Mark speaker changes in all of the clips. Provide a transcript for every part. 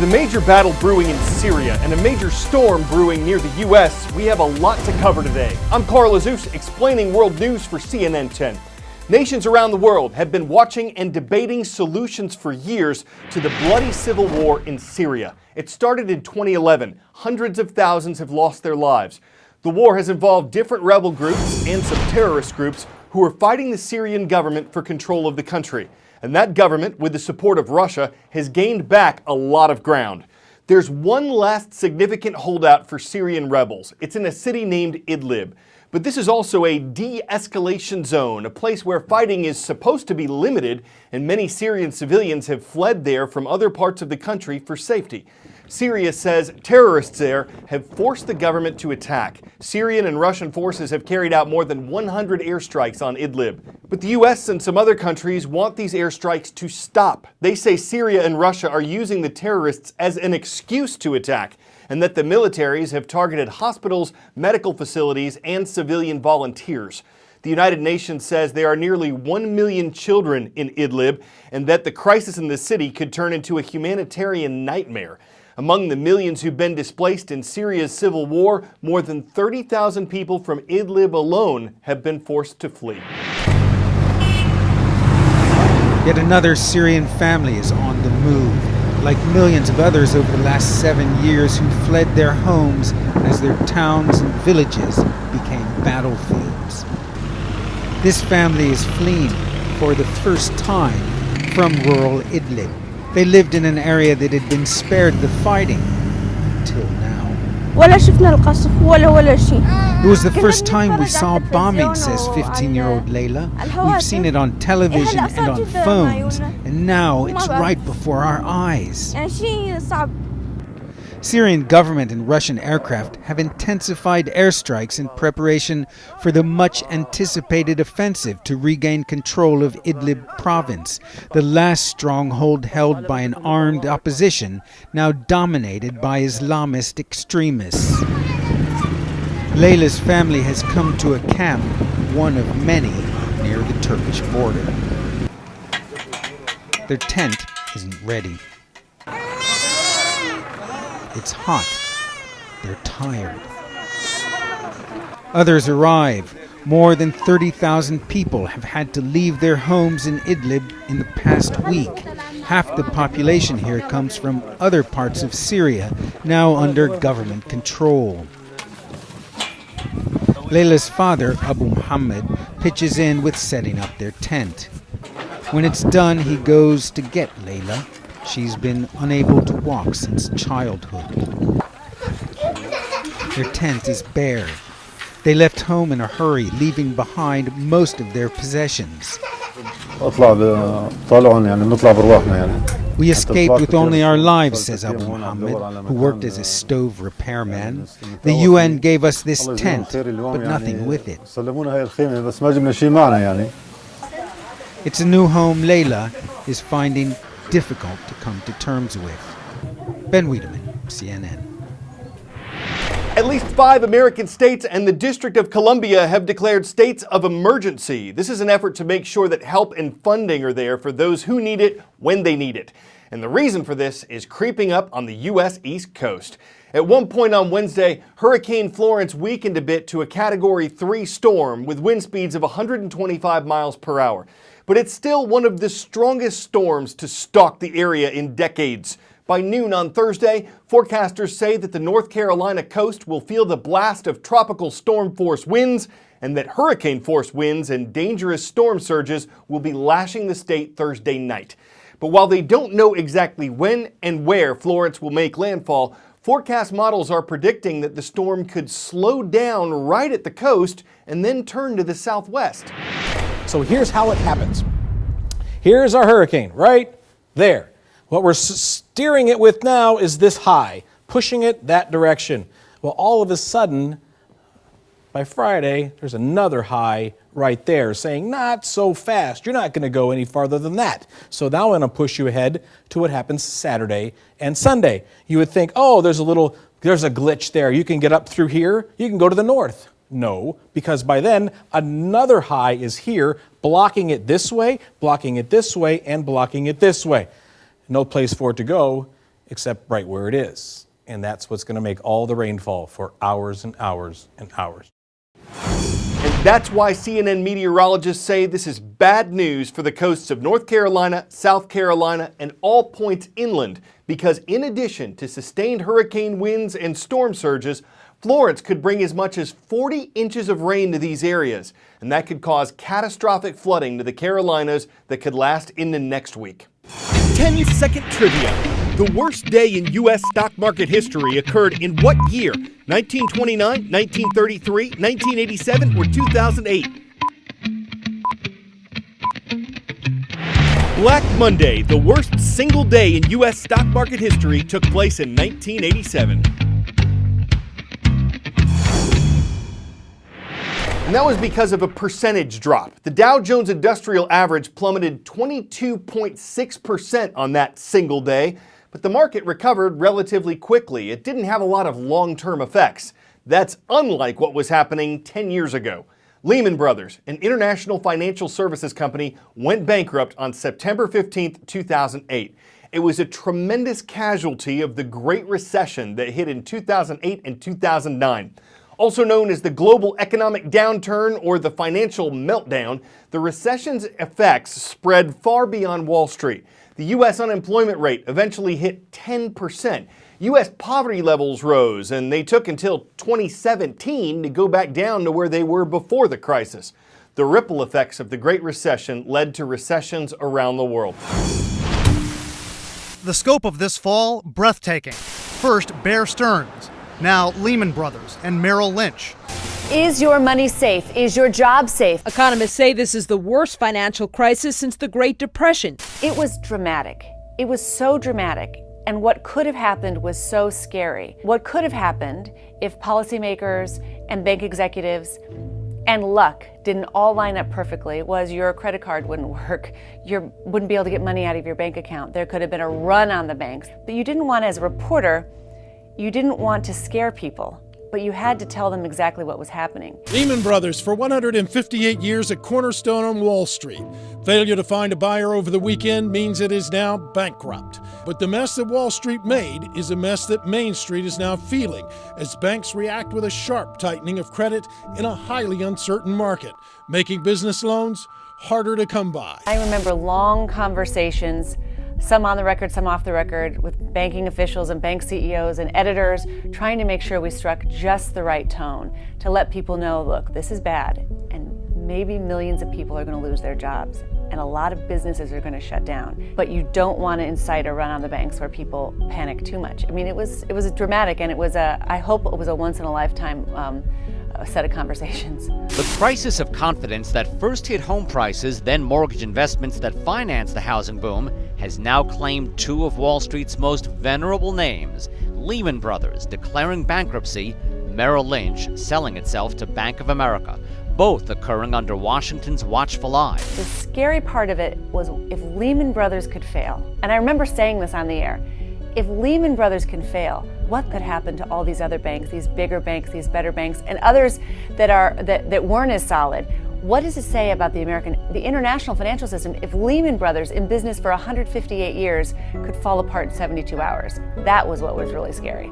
Speaker 1: With a major battle brewing in Syria and a major storm brewing near the U.S., we have a lot to cover today. I'm Carl Azus, explaining world news for CNN10. Nations around the world have been watching and debating solutions for years to the bloody civil war in Syria. It started in 2011. Hundreds of thousands have lost their lives. The war has involved different rebel groups and some terrorist groups who are fighting the Syrian government for control of the country. And that government, with the support of Russia, has gained back a lot of ground. There's one last significant holdout for Syrian rebels. It's in a city named Idlib. But this is also a de-escalation zone, a place where fighting is supposed to be limited, and many Syrian civilians have fled there from other parts of the country for safety. Syria says terrorists there have forced the government to attack. Syrian and Russian forces have carried out more than 100 airstrikes on Idlib. But the U.S. and some other countries want these airstrikes to stop. They say Syria and Russia are using the terrorists as an excuse to attack, and that the militaries have targeted hospitals, medical facilities, and civilian volunteers. The United Nations says there are nearly 1 million children in Idlib, and that the crisis in the city could turn into a humanitarian nightmare. Among the millions who've been displaced in Syria's civil war, more than 30,000 people from Idlib alone have been forced to flee.
Speaker 2: Yet another Syrian family is on the move, like millions of others over the last 7 years who fled their homes as their towns and villages became battlefields. This family is fleeing for the first time from rural Idlib. They lived in an area that had been spared the fighting until now. It was the first time we saw bombing, says 15-year-old Layla. We've seen it on television and on phones, and now it's right before our eyes. Syrian government and Russian aircraft have intensified airstrikes in preparation for the much-anticipated offensive to regain control of Idlib province, the last stronghold held by an armed opposition now dominated by Islamist extremists. Layla's family has come to a camp, one of many, near the Turkish border. Their tent isn't ready. It's hot. They're tired. Others arrive. More than 30,000 people have had to leave their homes in Idlib in the past week. Half the population here comes from other parts of Syria, now under government control. Layla's father, Abu Muhammad, pitches in with setting up their tent. When it's done, he goes to get Layla. She's been unable to walk since childhood. Their tent is bare. They left home in a hurry, leaving behind most of their possessions. We escaped with only our lives, says Abu Muhammad, who worked as a stove repairman. The UN gave us this tent, but nothing with it. It's a new home Layla is finding difficult to come to terms with. Ben Wiedemann, CNN.
Speaker 1: At least 5 American states and the District of Columbia have declared states of emergency. This is an effort to make sure that help and funding are there for those who need it when they need it. And the reason for this is creeping up on the U.S. East Coast. At one point on Wednesday, Hurricane Florence weakened a bit to a Category 3 storm with wind speeds of 125 miles per hour. But it's still one of the strongest storms to stalk the area in decades. By noon on Thursday, forecasters say that the North Carolina coast will feel the blast of tropical storm-force winds, and that hurricane-force winds and dangerous storm surges will be lashing the state Thursday night. But while they don't know exactly when and where Florence will make landfall, forecast models are predicting that the storm could slow down right at the coast and then turn to the southwest.
Speaker 3: So here's how it happens. Here's our hurricane right there. What we're steering it with now is this high, pushing it that direction. Well, all of a sudden, by Friday, there's another high right there saying, not so fast. You're not going to go any farther than that. So now I'm going to push you ahead to what happens Saturday and Sunday. You would think, oh, there's a glitch there. You can get up through here. You can go to the north. No, because by then, another high is here, blocking it this way, blocking it this way, and blocking it this way. No place for it to go except right where it is. And that's what's going to make all the rainfall for hours and hours and hours.
Speaker 1: And that's why CNN meteorologists say this is bad news for the coasts of North Carolina, South Carolina, and all points inland, because in addition to sustained hurricane winds and storm surges, Florence could bring as much as 40 inches of rain to these areas, and that could cause catastrophic flooding to the Carolinas that could last into next week. 10-second trivia. The worst day in U.S. stock market history occurred in what year? 1929, 1933, 1987, or 2008? Black Monday, the worst single day in U.S. stock market history, took place in 1987. And that was because of a percentage drop. The Dow Jones Industrial Average plummeted 22.6% on that single day, but the market recovered relatively quickly. It didn't have a lot of long-term effects. That's unlike what was happening 10 years ago. Lehman Brothers, an international financial services company, went bankrupt on September 15, 2008. It was a tremendous casualty of the Great Recession that hit in 2008 and 2009. Also known as the global economic downturn or the financial meltdown, the recession's effects spread far beyond Wall Street. The U.S. unemployment rate eventually hit 10%. U.S. poverty levels rose, and they took until 2017 to go back down to where they were before the crisis. The ripple effects of the Great Recession led to recessions around the world.
Speaker 4: The scope of this fall, breathtaking. First, Bear Stearns. Now, Lehman Brothers and Merrill Lynch.
Speaker 5: Is your money safe? Is your job safe?
Speaker 6: Economists say this is the worst financial crisis since the Great Depression.
Speaker 5: It was dramatic. It was so dramatic. And what could have happened was so scary. What could have happened if policymakers and bank executives and luck didn't all line up perfectly was your credit card wouldn't work. You wouldn't be able to get money out of your bank account. There could have been a run on the banks. But you didn't want, as a reporter, you didn't want to scare people, but you had to tell them exactly what was happening.
Speaker 7: Lehman Brothers, for 158 years, a cornerstone on Wall Street. Failure to find a buyer over the weekend means it is now bankrupt. But the mess that Wall Street made is a mess that Main Street is now feeling as banks react with a sharp tightening of credit in a highly uncertain market, making business loans harder to come by.
Speaker 5: I remember long conversations, some on the record, some off the record, with banking officials and bank CEOs and editors, trying to make sure we struck just the right tone to let people know, look, this is bad, and maybe millions of people are going to lose their jobs, and a lot of businesses are going to shut down. But you don't want to incite a run on the banks where people panic too much. I mean, it was dramatic, and it was I hope it was a once-in-a-lifetime set of conversations.
Speaker 8: The crisis of confidence that first hit home prices, then mortgage investments that financed the housing boom, has now claimed two of Wall Street's most venerable names, Lehman Brothers declaring bankruptcy, Merrill Lynch selling itself to Bank of America, both occurring under Washington's watchful eye.
Speaker 5: The scary part of it was if Lehman Brothers could fail, and I remember saying this on the air, if Lehman Brothers can fail, what could happen to all these other banks, these bigger banks, these better banks, and others that weren't as solid? What does it say about the international financial system if Lehman Brothers, in business for 158 years, could fall apart in 72 hours? That was what was really scary.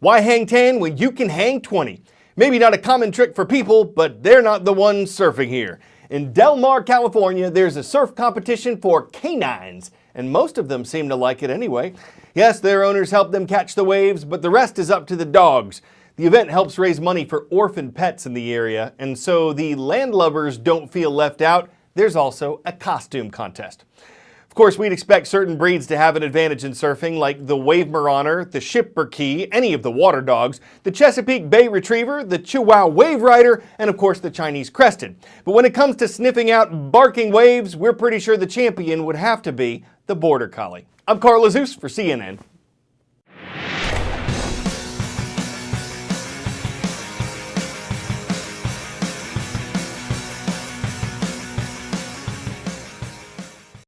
Speaker 1: Why hang 10 when you can hang 20? Maybe not a common trick for people, but they're not the ones surfing here. In Del Mar, California, there's a surf competition for canines, and most of them seem to like it anyway. Yes, their owners help them catch the waves, but the rest is up to the dogs. The event helps raise money for orphan pets in the area, and so the landlubbers don't feel left out. There's also a costume contest. Of course, we'd expect certain breeds to have an advantage in surfing, like the Wave Marauder, the Schipperke, any of the water dogs, the Chesapeake Bay Retriever, the Chihuahua Wave Rider, and of course the Chinese Crested. But when it comes to sniffing out barking waves, we're pretty sure the champion would have to be the Border Collie. I'm Carl Zeus for CNN.